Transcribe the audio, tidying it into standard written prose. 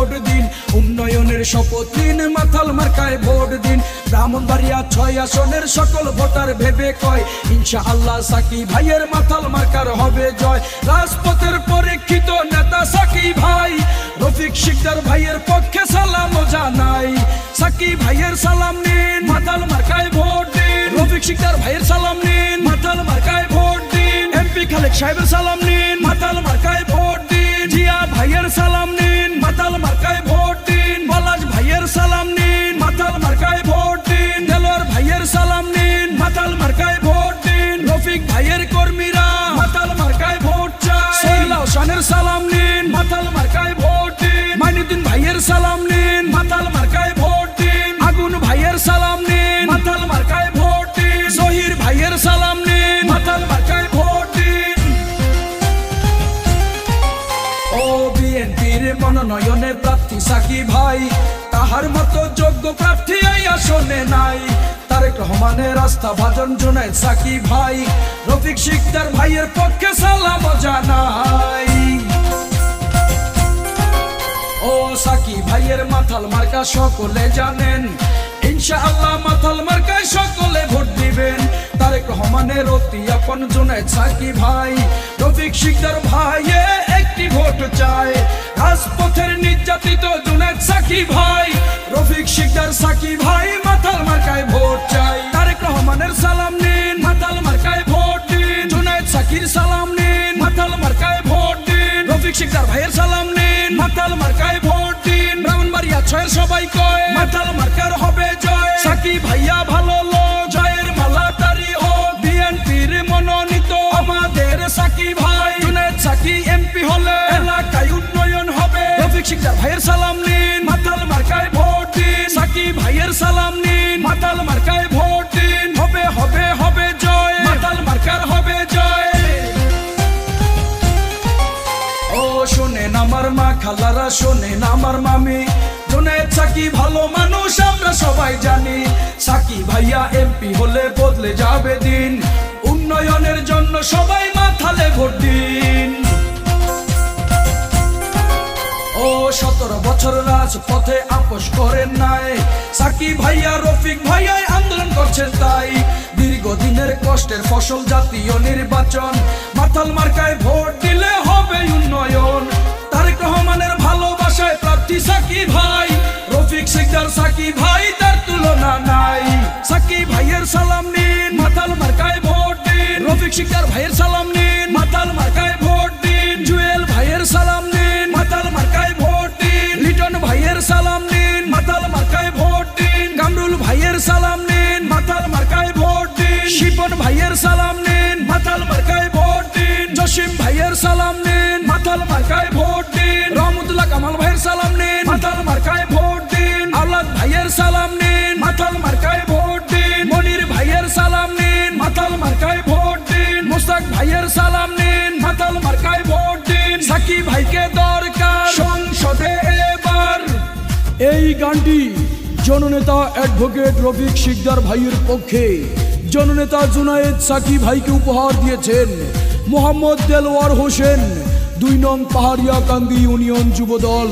Vote দিন, উন্নয়নের শপথ নিন, মাথাল মার্কায় ভোট দিন। ব্রাহ্মণবাড়িয়া 6 আসনের সকল ভোটার ভেবে কয়, ইনশাআল্লাহ সাকি ভাইয়ের মাথাল মার্কার হবে জয়। রাজপথের পরীক্ষিত নেতা সাকি ভাই, রফিক শিকদার ভাইয়ের পক্ষে সালাম জানাই। সাকি ভাইয়ের সালাম নিন, মাথাল মার্কায় ভোট দিন। রফিক শিকদার ভাইয়ের সালাম নিন, মাথাল মার্কায় ভোট দিন। এমপি খালেক সাহেবের সালাম নিন, মাথাল মার্কায় ভোট দিন। জিয়া ভাইয়ের সালাম নিন, মাথাল মার্কায় ভোট দিন। পলাশ ভাইয়ের সালাম নিন, মাথাল মার্কায় ভোট দিন। দেলোয়ার ভাইয়ের সালাম নিন, মাথাল মার্কায় ভোট দিন। রফিক ভাইয়ের কর্মীরা মাথাল মার্কায় ভোট চায়। সোহেলা হোসেনের সালাম নিন, মাথাল মার্কায় ভোট দিন। মাইনুদ্দিন ভাইয়ের সালাম নিন, মাথাল মার্কায় ভোট দিন। আগুন ভাইয়ের সালাম নিন, মাথাল মার্কায় ভোট দিন। জহির ভাইয়ের সালাম নিন, মাথাল মার্কায় ভোট দিন। ও বিএনপির মনোনয়নের প্রার্থী সাকি ভাই, তাহার মতো যোগ্য প্রার্থী এই আসনে নাই। তারেক রহমানের আস্থা ভাজন জুনায়েদ সাকি ভাই, রফিক শিকদার ভাইয়ের পক্ষে সালাম জানাই। ও সাকি ভাইয়ের মাথাল মার্কা সকলে জানেন, ইনশাআল্লাহ মাথাল মার্কায় সকলে ভোট দিবেন। তারেক রহমানের অতি আপন জুনায়েদ সাকি ভাই, রফিক শিকদার ভাইয়ে একটি ভোট চায়। রাজপথের নির্যাতিত জুনায়েদ সাকি ভাই, রফিক শিকদার সাকি ভাই মাথাল মার্কায় ভোট চাই। তারেক রহমানের সালাম নিন, মাথাল মার্কায় ভোট দিন। জুনায়েদ সাকির সালাম নিন, মাথাল মার্কায় ভোট দিন। রফিক শিকদার ভাইয়ের সালাম নিন, মাথাল মার্কায় ভোট দিন। ব্রাহ্মণবাড়িয়া 6 সবাই কয়, মাথাল মার্কার হবে জয়। সাকি ভাইয়া ভালো লোক, জয়ের মালা তারি হোক। বিএনপির মনোনীত আমাদের সাকি ভাই, জুনায়েদ সাকি এমপি হলে এলাকায় উন্নয়ন হবে। রফিক শিকদার ভাইয়ের সালাম নিন, মাথাল মার্কায় ভোট দিন। সাকি ভাইয়ের সালাম নিন, মাথাল মার্কায় ভোট দিন। হবে হবে হবে জয়, মাথাল মার্কার হবে জয়। ও শোনেন আমার মা খালারা, শোনেন আমার মামি, জুনায়েদ সাকি ভালো মানুষ আমরা সবাই জানি। সাকি ভাইয়া এমপি হলে বদলে যাবে দিন, উন্নয়নের জন্য সবাই মাথালে ভোট দিন। ও 17 বছর রাজপথে আপোষ করেন নাই, সাকি ভাইয়া রফিক ভাইয়া আন্দোলন করছেন তাই। দীর্ঘদিনের কষ্টের ফসল জাতীয় নির্বাচন, মাথাল মার্কায় ভোট দিলে হবে উন্নয়ন। তারেক রহমানের ভালোবাসায় প্রার্থী সাকি ভাই, রফিক শিকদার সাকি ভাই তার তুলনা নাই। সাকি ভাইয়ের সালাম নিন, মাথাল মার্কায় ভোট দিন। রফিক শিকদার ভাইয়ের সালাম নিন, মাথাল মার্কায় ভোট দিন। জুয়েল ভাইয়ের সালাম নিন, মাথাল মার্কায় ভোট দিন। লিটন ভাইয়ের সালাম নিন, মাথাল মার্কায় ভোট দিন। কামরুল ভাইয়ের সালাম নিন, মাথাল মার্কায় ভোট দিন। শিপন ভাইয়ের সালাম নিন, মাথাল মার্কায় ভোট দিন। জসিম ভাইয়ের সালাম নিন, মাথাল মার্কায় ভোট দিন। রহমতুল্লাহ কামাল ভাইয়ের সালাম নিন, মাথাল মার্কায় ভোট দিন। আওলাদ ভাইয়ের সালাম নিন, মাথাল মার্কায় ভোট দিন। মনির ভাইয়ের সালাম নিন, মাথাল মার্কায় ভোট দিন। মুস্তাক ভাইয়ের সালাম নিন, মাথাল মার্কায় ভোট দিন। সাকি ভাইকে দরকার সংসদে এবার। এই গানটি জননেতা অ্যাডভোকেট রফিক শিকদার ভাইয়ের পক্ষে জননেতা জুনায়েদ সাকি ভাইকে উপহার দিয়েছেন মোহাম্মদ দেলোয়ার হোসেন, 2 নং পাহাড়িয়া কান্দি ইউনিয়ন যুবদল।